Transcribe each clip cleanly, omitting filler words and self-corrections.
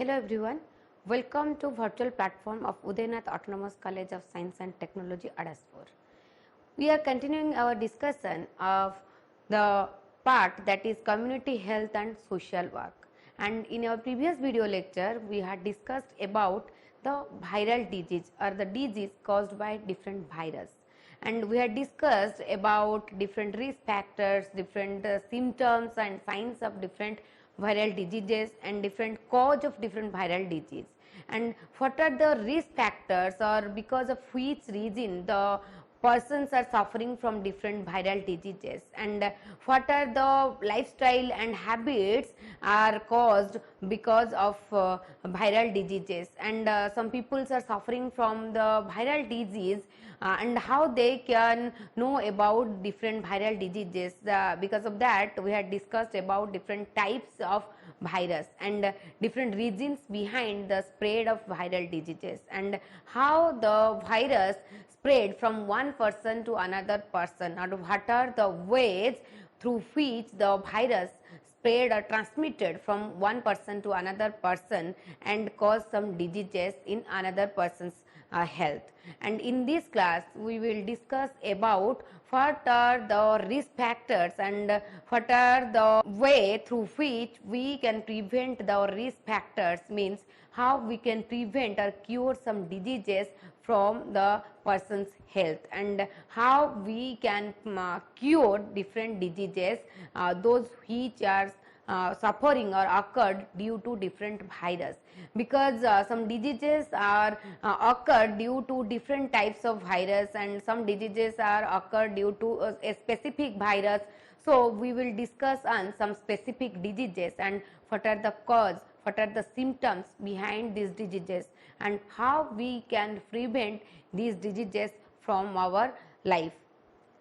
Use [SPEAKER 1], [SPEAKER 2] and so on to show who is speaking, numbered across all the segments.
[SPEAKER 1] Hello everyone, welcome to virtual platform of Udayanath Autonomous College of Science and Technology, Adaspur. We are continuing our discussion of the part that is community health and social work. And in our previous video lecture, we had discussed about the viral disease or the disease caused by different virus. And we had discussed about different risk factors, different symptoms and signs of different viral diseases and different cause of different viral disease, and what are the risk factors or because of which reason the persons are suffering from different viral diseases, and what are the lifestyle and habits are caused because of viral diseases, and some people are suffering from the viral disease and how they can know about different viral diseases. Because of that, we had discussed about different types of virus and different reasons behind the spread of viral diseases, and how the virus spread from one person to another person, or what are the ways through which the virus spread or transmitted from one person to another person and cause some diseases in another person's health. And in this class we will discuss about what are the risk factors and what are the way through which we can prevent the risk factors, means how we can prevent or cure some diseases from the person's health, and how we can cure different diseases, those which are suffering or occurred due to different virus, because some diseases are occurred due to different types of virus and some diseases are occurred due to a specific virus. So we will discuss on some specific diseases and what are the cause, what are the symptoms behind these diseases, and how we can prevent these diseases from our life.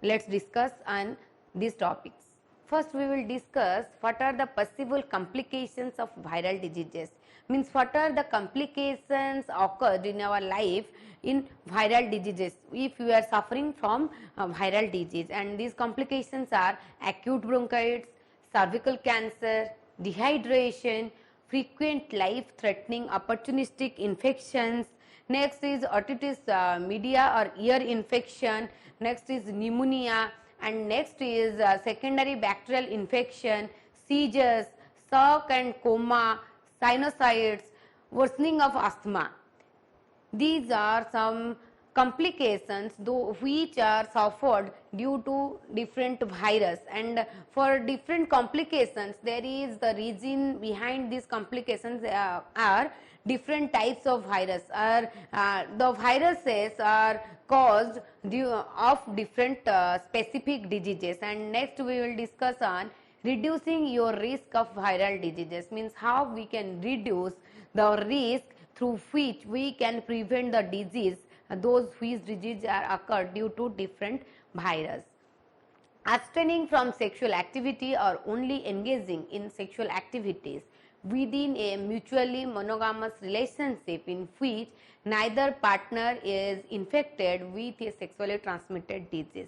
[SPEAKER 1] Let's discuss on these topics. First, we will discuss what are the possible complications of viral diseases, means what are the complications occurred in our life in viral diseases if you are suffering from viral disease. And these complications are acute bronchitis, cervical cancer, dehydration, frequent life threatening opportunistic infections. Next is otitis media or ear infection. Next is pneumonia, and next is secondary bacterial infection, seizures, shock and coma, sinusitis, worsening of asthma. These are some complications which are suffered due to different virus, and for different complications there is the reason behind these complications are different types of virus, or the viruses are caused due of different specific diseases. And next we will discuss on reducing your risk of viral diseases, means how we can reduce the risk through which we can prevent the disease, those whose disease are occurred due to different virus. Abstaining from sexual activity or only engaging in sexual activities within a mutually monogamous relationship in which neither partner is infected with a sexually transmitted disease.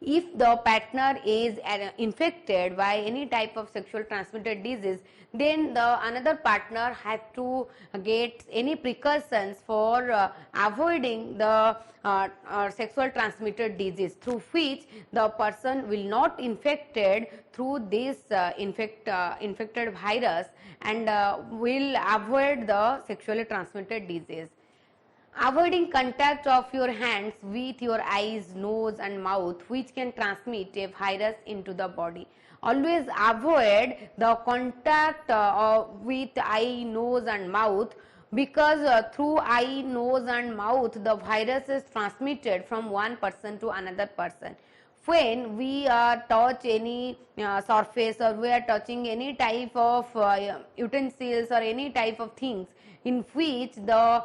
[SPEAKER 1] If the partner is infected by any type of sexual transmitted disease, then the another partner has to get any precautions for avoiding the sexual transmitted disease, through which the person will not infected through this infected virus, and will avoid the sexually transmitted disease. Avoiding contact of your hands with your eyes, nose and mouth, which can transmit a virus into the body. Always avoid the contact with eye, nose and mouth, because through eye, nose and mouth the virus is transmitted from one person to another person. When we touch any surface, or we are touching any type of utensils or any type of things in which the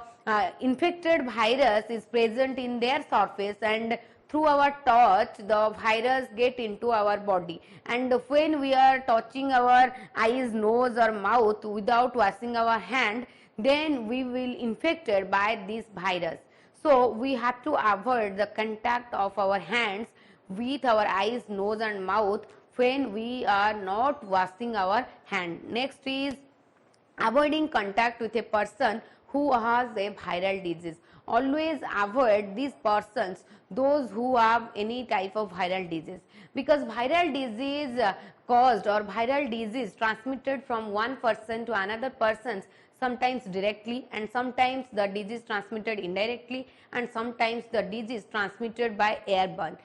[SPEAKER 1] infected virus is present in their surface, and through our touch the virus get into our body, and when we are touching our eyes, nose or mouth without washing our hand, then we will infected by this virus. So we have to avoid the contact of our hands with our eyes, nose and mouth when we are not washing our hand. Next is avoiding contact with a person who has a viral disease. Always avoid these persons, those who have any type of viral disease, because viral disease caused or viral disease transmitted from one person to another person, sometimes directly, and sometimes the disease transmitted indirectly, and sometimes the disease transmitted by airborne,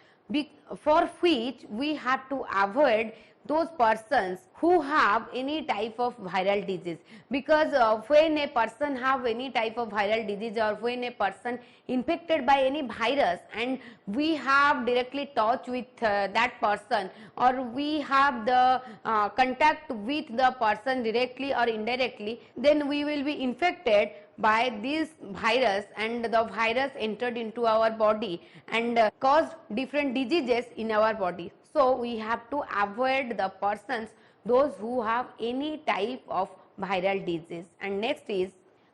[SPEAKER 1] for which we have to avoid those persons who have any type of viral disease, because when a person have any type of viral disease, or when a person infected by any virus and we have directly touch with that person, or we have the contact with the person directly or indirectly, then we will be infected by this virus, and the virus entered into our body and caused different diseases in our body. So we have to avoid the persons, those who have any type of viral disease. And next is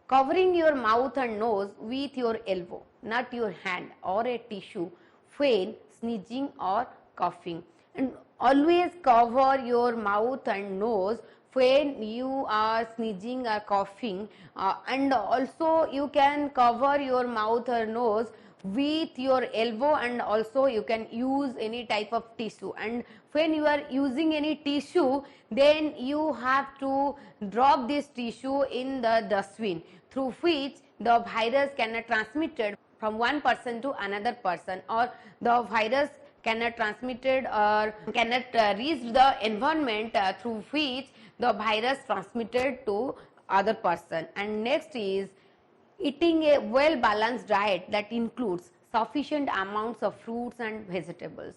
[SPEAKER 1] covering your mouth and nose with your elbow, not your hand or a tissue, when sneezing or coughing. And always cover your mouth and nose when you are sneezing or coughing, and also you can cover your mouth or nose with your elbow, and also you can use any type of tissue. And when you are using any tissue, then you have to drop this tissue in the dustbin, through which the virus cannot transmitted from one person to another person, or the virus cannot transmitted or cannot reach the environment through which the virus transmitted to other person. And next is eating a well balanced diet that includes sufficient amounts of fruits and vegetables.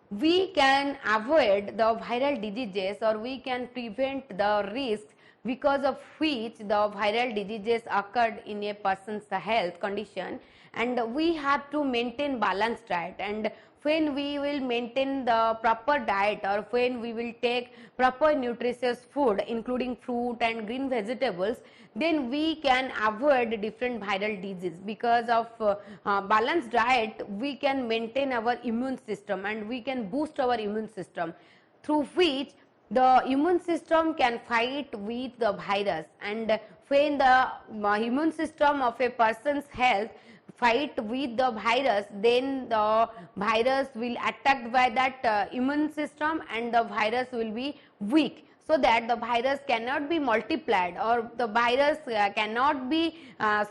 [SPEAKER 1] We can avoid the viral diseases, or we can prevent the risks because of which the viral diseases occurred in a person's health condition, and we have to maintain balanced diet. And when we will maintain the proper diet, or when we will take proper nutritious food including fruit and green vegetables, then we can avoid different viral disease. Because of balanced diet, we can maintain our immune system, and we can boost our immune system, through which the immune system can fight with the virus. And when the immune system of a person's health fight with the virus, then the virus will attack by that immune system, and the virus will be weak, so that the virus cannot be multiplied, or the virus cannot be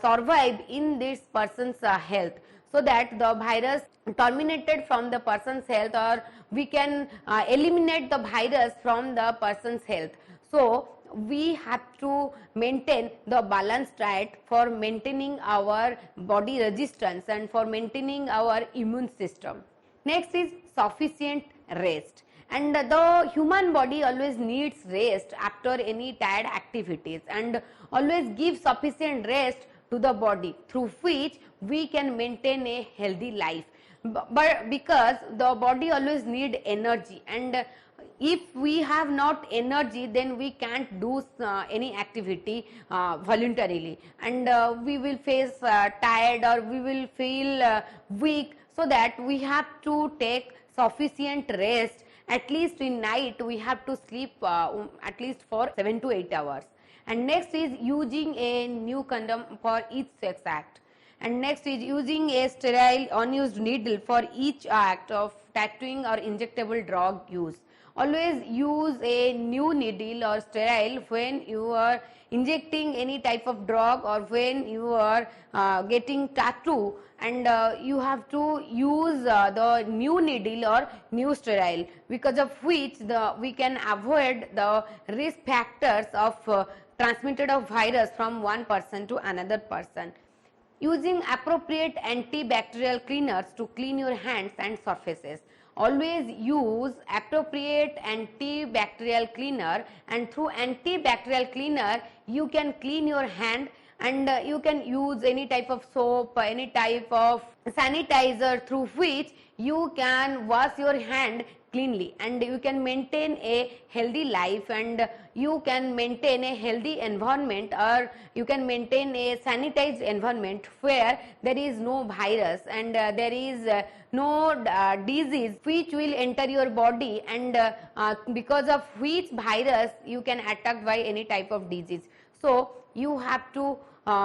[SPEAKER 1] survive in this person's health, so that the virus terminated from the person's health, or we can eliminate the virus from the person's health. So we have to maintain the balanced diet for maintaining our body resistance and for maintaining our immune system. Next is sufficient rest. And the human body always needs rest after any tired activities, and always give sufficient rest to the body, through which we can maintain a healthy life. But because the body always need energy, and if we have not energy, then we can't do any activity voluntarily, and we will face tired, or we will feel weak, so that we have to take sufficient rest. At least in night we have to sleep at least for 7 to 8 hours. And next is using a new condom for each sex act. And next is using a sterile unused needle for each act of tattooing or injectable drug use. Always use a new needle or sterile when you are injecting any type of drug, or when you are getting tattoo, and you have to use the new needle or new sterile, because of which we can avoid the risk factors of transmitted of virus from one person to another person. Using appropriate antibacterial cleaners to clean your hands and surfaces. Always use appropriate antibacterial cleaner, and through antibacterial cleaner you can clean your hand, and you can use any type of soap, any type of sanitizer, through which you can wash your hand cleanly, and you can maintain a healthy life, and you can maintain a healthy environment, or you can maintain a sanitized environment where there is no virus, and there is no disease which will enter your body, and because of which virus you can attack by any type of disease. So you have to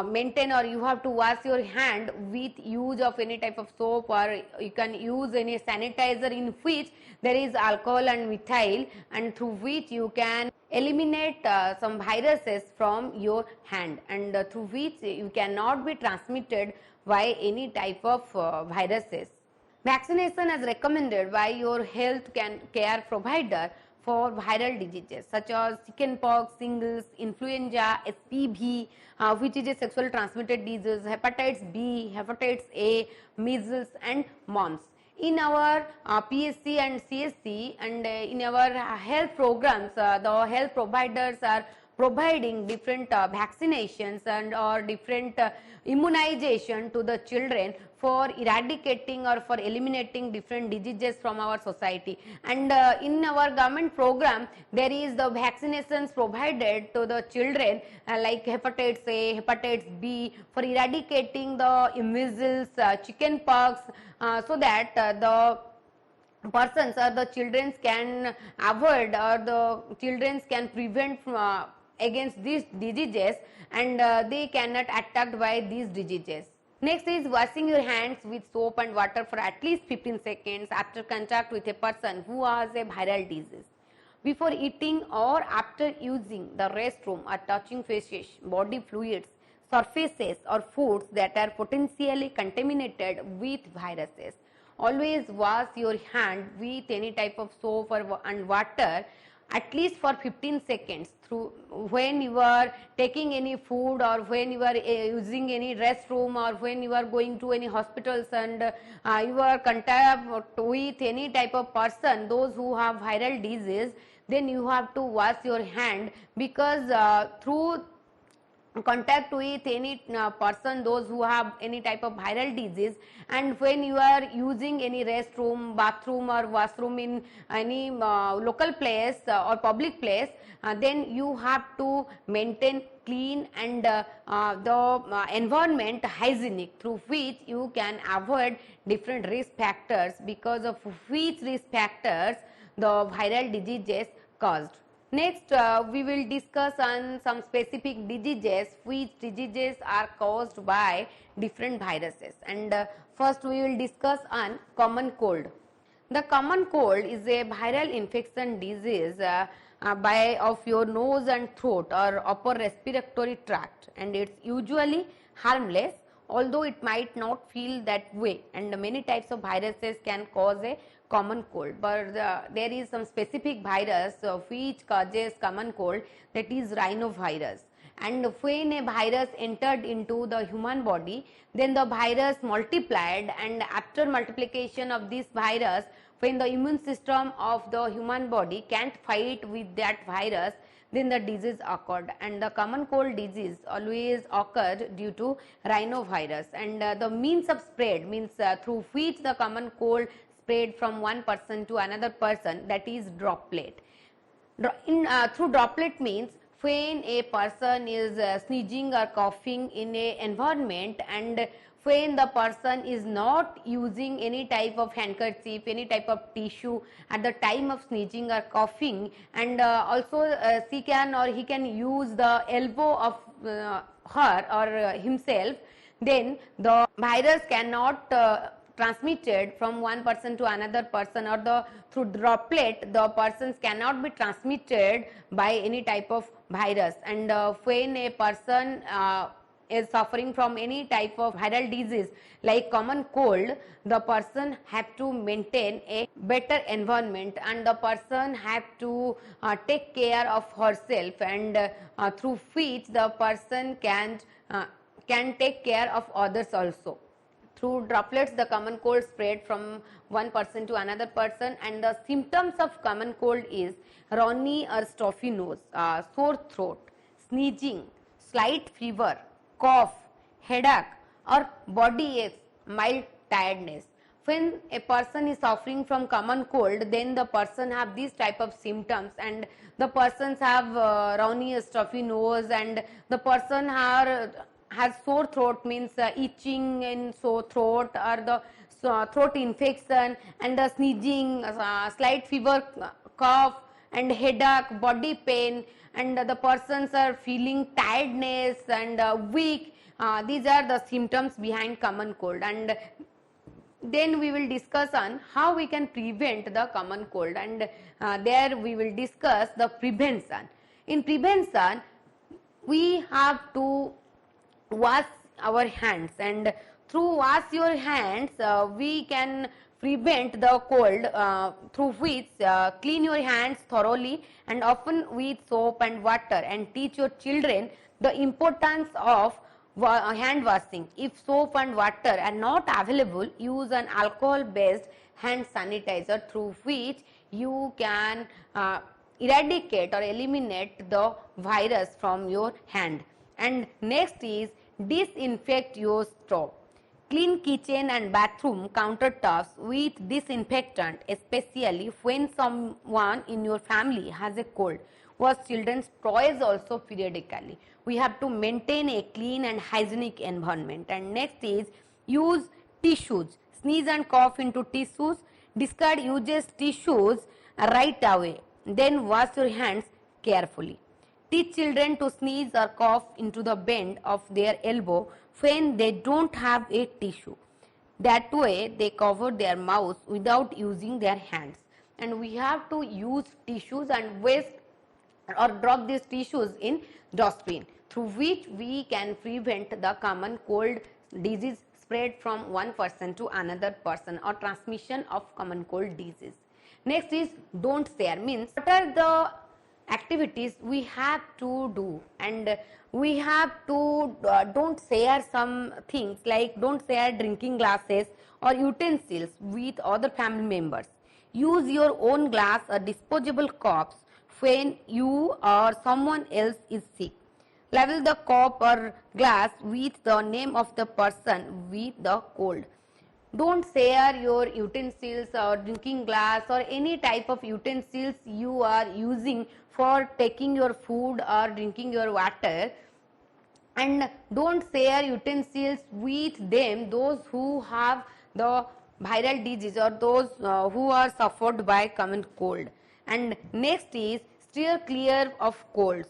[SPEAKER 1] maintain, or you have to wash your hand with use of any type of soap, or you can use any sanitizer in which there is alcohol and methyl, and through which you can eliminate some viruses from your hand, and through which you cannot be transmitted by any type of viruses. Vaccination is recommended by your health care provider for viral diseases such as chickenpox, shingles, influenza, SPV, which is a sexually transmitted disease, hepatitis B, hepatitis A, measles and mumps. In our PSC and CSC and in our health programs, the health providers are providing different vaccinations and or different immunization to the children for eradicating or for eliminating different diseases from our society. And in our government program, there is the vaccinations provided to the children like hepatitis A, hepatitis B, for eradicating the measles, chickenpox, so that the persons or the children can avoid, or the children can prevent from, against these diseases, and they cannot attacked by these diseases. Next is washing your hands with soap and water for at least 15 seconds after contact with a person who has a viral disease. Before eating or after using the restroom or touching faces, body fluids, surfaces or foods that are potentially contaminated with viruses. Always wash your hand with any type of soap and water at least for 15 seconds through when you are taking any food, or when you are using any restroom, or when you are going to any hospitals and you are contact with any type of person, those who have viral disease, then you have to wash your hand, because through contact with any person, those who have any type of viral disease, and when you are using any restroom, bathroom or washroom in any local place or public place, then you have to maintain clean and the environment hygienic, through which you can avoid different risk factors, because of which risk factors the viral diseases caused. Next, we will discuss on some specific diseases, which diseases are caused by different viruses. And first we will discuss on common cold. The common cold is a viral infection disease of your nose and throat or upper respiratory tract, and it's usually harmless, although it might not feel that way, and many types of viruses can cause a common cold, but there is some specific virus which causes common cold, that is rhinovirus. And when a virus entered into the human body, then the virus multiplied, and after multiplication of this virus, when the immune system of the human body can't fight with that virus, then the disease occurred, and the common cold disease always occurred due to rhinovirus. And the means of spread means through which the common cold spread from one person to another person, that is droplet. Through droplet means when a person is sneezing or coughing in a environment, and when the person is not using any type of handkerchief, any type of tissue at the time of sneezing or coughing, and also she can or he can use the elbow of her or himself, then the virus cannot transmitted from one person to another person, or the through droplet the persons cannot be transmitted by any type of virus. And when a person is suffering from any type of viral disease like common cold, the person have to maintain a better environment, and the person have to take care of herself, and through which the person can take care of others also. Through droplets, the common cold spread from one person to another person, and the symptoms of common cold is runny or stuffy nose, sore throat, sneezing, slight fever, cough, headache or body aches, mild tiredness. When a person is suffering from common cold, then the person have these type of symptoms, and the persons have runny or stuffy nose, and the person has sore throat, means itching in sore throat, or the throat infection, and the sneezing, slight fever, cough, and headache, body pain, and the persons are feeling tiredness and weak. These are the symptoms behind common cold, and then we will discuss on how we can prevent the common cold, and there we will discuss the prevention. In prevention, we have to wash our hands, and through wash your hands we can prevent the cold, through which clean your hands thoroughly and often with soap and water, and teach your children the importance of hand washing. If soap and water are not available, use an alcohol based hand sanitizer through which you can eradicate or eliminate the virus from your hand. And next is disinfect your stove. Clean kitchen and bathroom countertops with disinfectant, especially when someone in your family has a cold. Wash children's toys also periodically. We have to maintain a clean and hygienic environment. And next is use tissues. Sneeze and cough into tissues. Discard uses tissues right away. Then wash your hands carefully. Teach children to sneeze or cough into the bend of their elbow when they don't have a tissue. That way they cover their mouths without using their hands. And we have to use tissues and waste or drop these tissues in dustbin, through which we can prevent the common cold disease spread from one person to another person, or transmission of common cold disease. Next is don't share, means what are the activities we have to do, and we have to don't share some things like don't share drinking glasses or utensils with other family members. Use your own glass or disposable cups when you or someone else is sick. Label the cup or glass with the name of the person with the cold. Don't share your utensils or drinking glass or any type of utensils you are using for taking your food or drinking your water, and don't share utensils with them those who have the viral disease or those who are suffered by common cold. And next is steer clear of colds.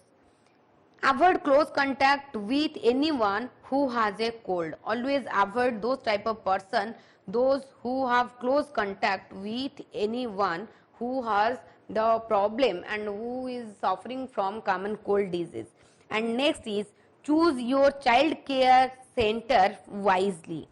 [SPEAKER 1] Avoid close contact with anyone who has a cold. Always avoid those type of person, those who have close contact with anyone who has the problem and who is suffering from common cold disease. And next is choose your child care center wisely.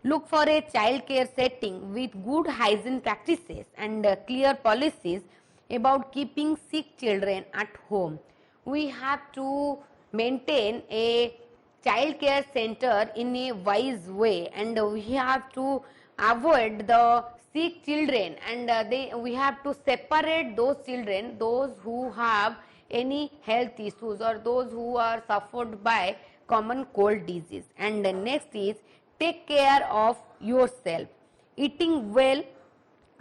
[SPEAKER 1] Look for a child care setting with good hygiene practices and clear policies about keeping sick children at home. We have to maintain a child care center in a wise way, and we have to avoid the sick children, and we have to separate those children, those who have any health issues or those who are suffered by common cold disease. And next is take care of yourself. Eating well,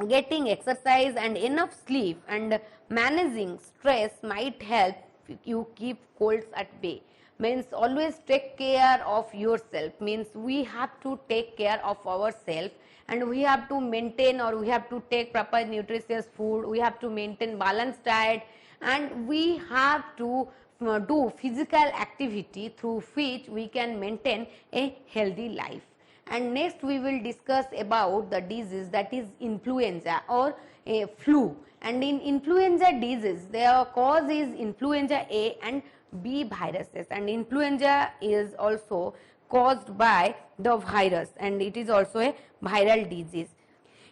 [SPEAKER 1] getting exercise and enough sleep, and managing stress might help you keep colds at bay. Means always take care of yourself, means we have to take care of ourselves, and we have to maintain or we have to take proper nutritious food, we have to maintain balanced diet, and we have to do physical activity through which we can maintain a healthy life. And next we will discuss about the disease that is influenza or a flu. And in influenza disease, their cause is influenza A and B viruses, and influenza is also caused by the virus, and it is also a viral disease.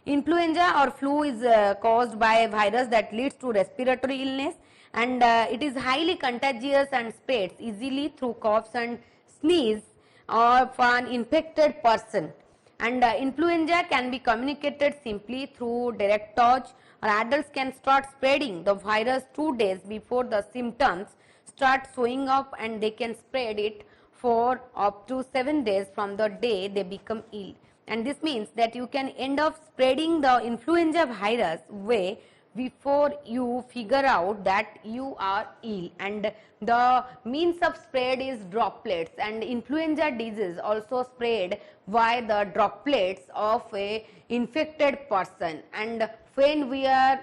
[SPEAKER 1] Influenza or flu is caused by a virus that leads to respiratory illness, and it is highly contagious and spreads easily through coughs and sneeze of an infected person. And influenza can be communicated simply through direct touch, or adults can start spreading the virus 2 days before the symptoms start showing up, and they can spread it for up to 7 days from the day they become ill. And this means that you can end up spreading the influenza virus way before you figure out that you are ill, and the means of spread is droplets, and influenza disease also spread by the droplets of a infected person. And when we are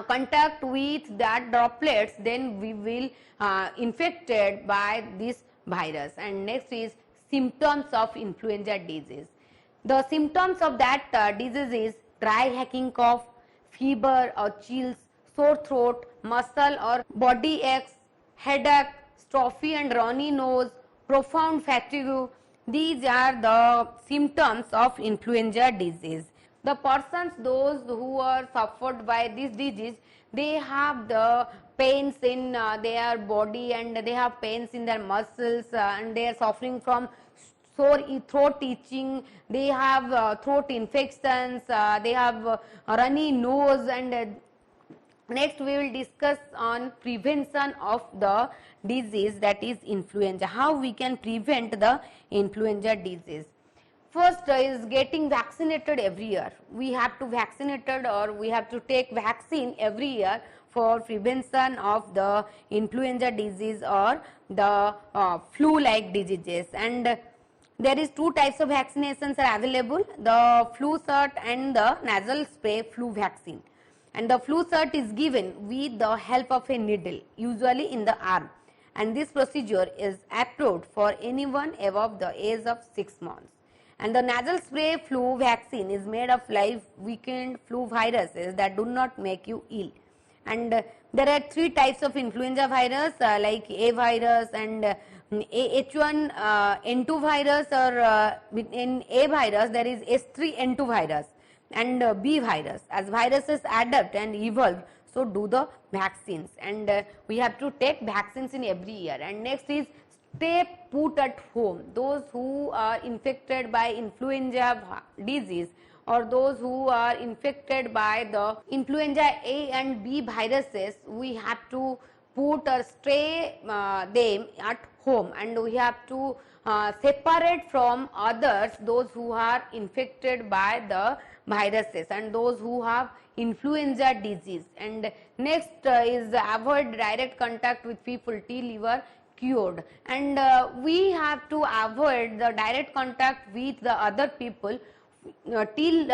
[SPEAKER 1] contact with that droplets, then we will infected by this virus. And next is symptoms of influenza disease. The symptoms of that disease is dry hacking cough, fever or chills, sore throat, muscle or body aches, headache, stuffy and runny nose, profound fatigue. These are the symptoms of influenza disease. The persons, those who are suffered by this disease, they have the pains in their body, and they have pains in their muscles, and they are suffering from sore throat itching, they have throat infections, they have runny nose. And next we will discuss on prevention of the disease, that is influenza, how we can prevent the influenza disease. First is getting vaccinated every year. We have to vaccinated, or we have to take vaccine every year for prevention of the influenza disease or the flu like diseases. And there is two types of vaccinations are available, the flu shot and the nasal spray flu vaccine. And the flu shot is given with the help of a needle, usually in the arm, and this procedure is approved for anyone above the age of 6 months. And the nasal spray flu vaccine is made of live weakened flu viruses that do not make you ill. And there are three types of influenza virus, like A virus and H1N2 virus, or in A virus there is H3N2 virus and B virus. As viruses adapt and evolve, so do the vaccines, and we have to take vaccines in every year. And next is stay put at home. Those who are infected by influenza disease, or those who are infected by the influenza A and B viruses, we have to put or stay them at home, and we have to separate from others, those who are infected by the viruses and those who have influenza disease. And next is avoid direct contact with people till you are cured, and we have to avoid the direct contact with the other people till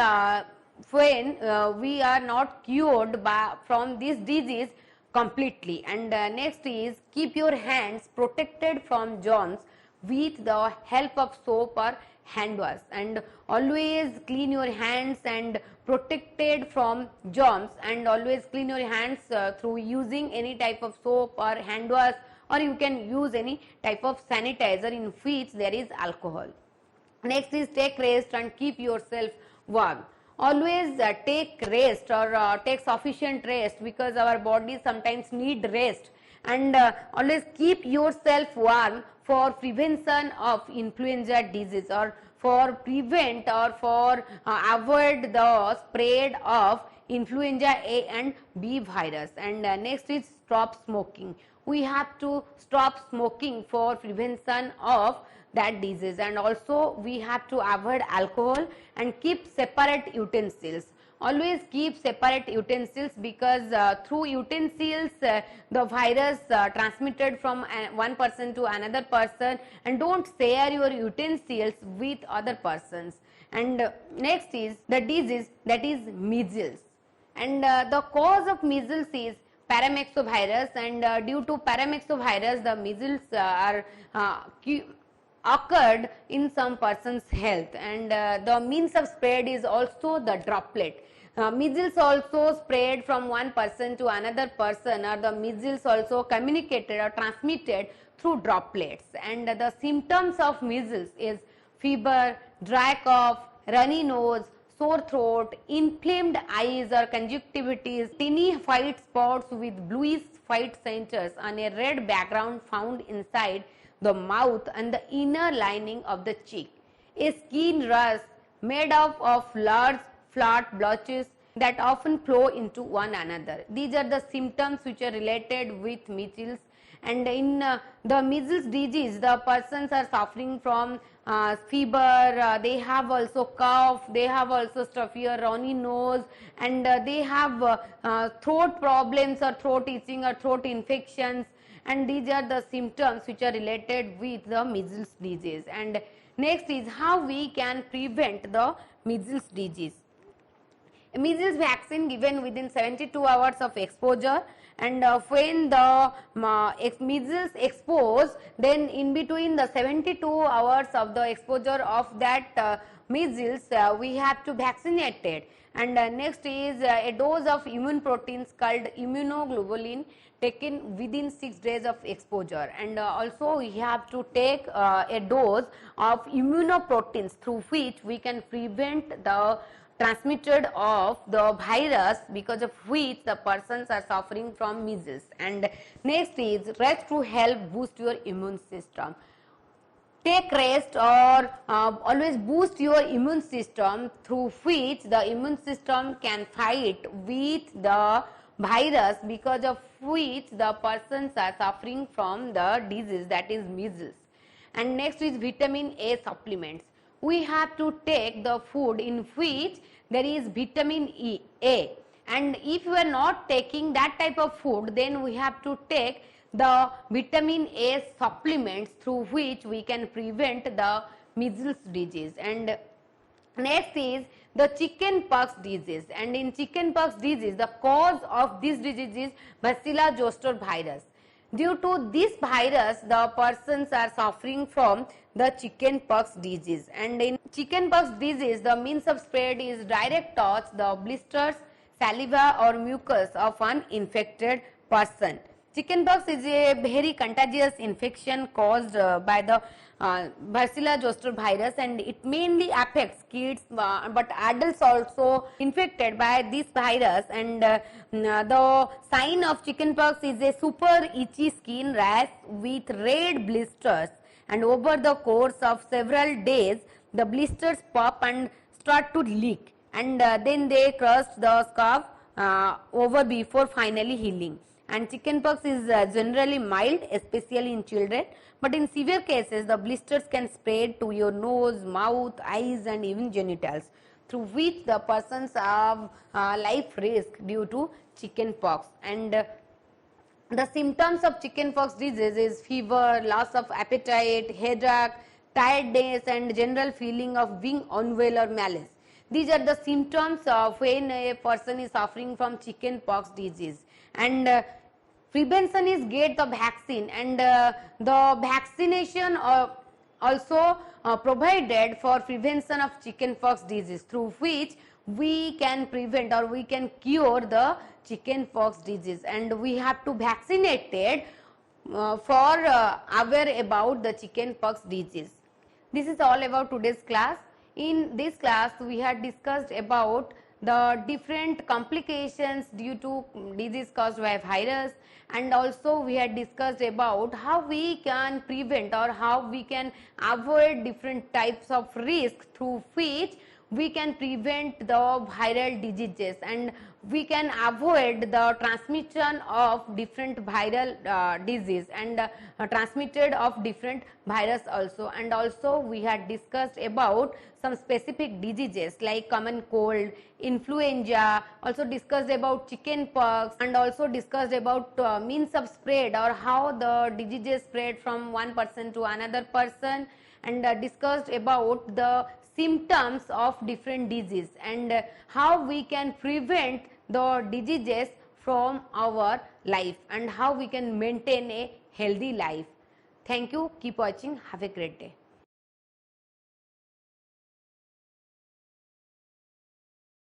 [SPEAKER 1] when we are not cured from this disease completely. And next is keep your hands protected from germs with the help of soap or hand wash, and always clean your hands and protected from germs, and always clean your hands through using any type of soap or hand wash, or you can use any type of sanitizer in which there is alcohol. Next is take rest and keep yourself warm. Always take rest, or take sufficient rest, because our body sometimes need rest, and always keep yourself warm for prevention of influenza disease, or for prevent or for avoid the spread of influenza A and B virus. And next is stop smoking. We have to stop smoking for prevention of that disease, and also we have to avoid alcohol and keep separate utensils. Always keep separate utensils, because through utensils the virus transmitted from one person to another person, and don't share your utensils with other persons. And next is the disease, that is measles, and the cause of measles is paramyxovirus, and due to paramyxovirus the measles are occurred in some person's health, and the means of spread is also the droplet. Measles also spread from one person to another person, or the measles also communicated or transmitted through droplets. And the symptoms of measles is fever, dry cough, runny nose, sore throat, inflamed eyes or conjunctivitis, tiny white spots with bluish white centers on a red background found inside the mouth and the inner lining of the cheek, a skin rash made up of large flat blotches that often flow into one another. These are the symptoms which are related with measles. And in the measles disease, the persons are suffering from fever, they have also cough, they have also stuffy or runny nose, and they have throat problems or throat itching or throat infections, and these are the symptoms which are related with the measles disease. And next is how we can prevent the measles disease. measles vaccine given within 72 hours of exposure, and when the measles exposed, then in between the 72 hours of the exposure of that measles, we have to vaccinate it. And next is a dose of immune proteins called immunoglobulin taken within 6 days of exposure, and also we have to take a dose of immunoproteins through which we can prevent the transmitted of the virus because of which the persons are suffering from measles. And next is rest to help boost your immune system. Take rest or always boost your immune system, through which the immune system can fight with the virus because of which the persons are suffering from the disease, that is measles. And next is vitamin A supplements. We have to take the food in which there is vitamin A, and if you are not taking that type of food, then we have to take the vitamin A supplements through which we can prevent the measles disease. And next is the chickenpox disease, and in chickenpox disease the cause of this disease is Bacillus zoster virus. Due to this virus, the persons are suffering from the chickenpox disease, and in chickenpox disease the means of spread is direct touch, the blisters, saliva or mucus of an infected person. Chickenpox is a very contagious infection caused by the Bacillus zoster virus, and it mainly affects kids, but adults also infected by this virus. And the sign of chickenpox is a super itchy skin rash with red blisters, and over the course of several days the blisters pop and start to leak, and then they crust the scalp over before finally healing. And chickenpox is generally mild, especially in children, but in severe cases the blisters can spread to your nose, mouth, eyes and even genitals, through which the persons have life risk due to chickenpox. And the symptoms of chickenpox disease is fever, loss of appetite, headache, tiredness and general feeling of being unwell or malaise. These are the symptoms of when a person is suffering from chickenpox disease. And prevention is get the vaccine, and the vaccination also provided for prevention of chickenpox disease, through which we can prevent or we can cure the chickenpox disease. And we have to vaccinate it for aware about the chickenpox disease. This is all about today's class. In this class we had discussed about the different complications due to disease caused by virus, and also we had discussed about how we can prevent or how we can avoid different types of risk through which we can prevent the viral diseases, and we can avoid the transmission of different viral disease and transmitted of different virus also. And also we had discussed about some specific diseases like common cold, influenza, also discussed about chickenpox, and also discussed about means of spread or how the diseases spread from one person to another person, and discussed about the symptoms of different disease and how we can prevent the diseases from our life and how we can maintain a healthy life. Thank you. Keep watching. Have a great day.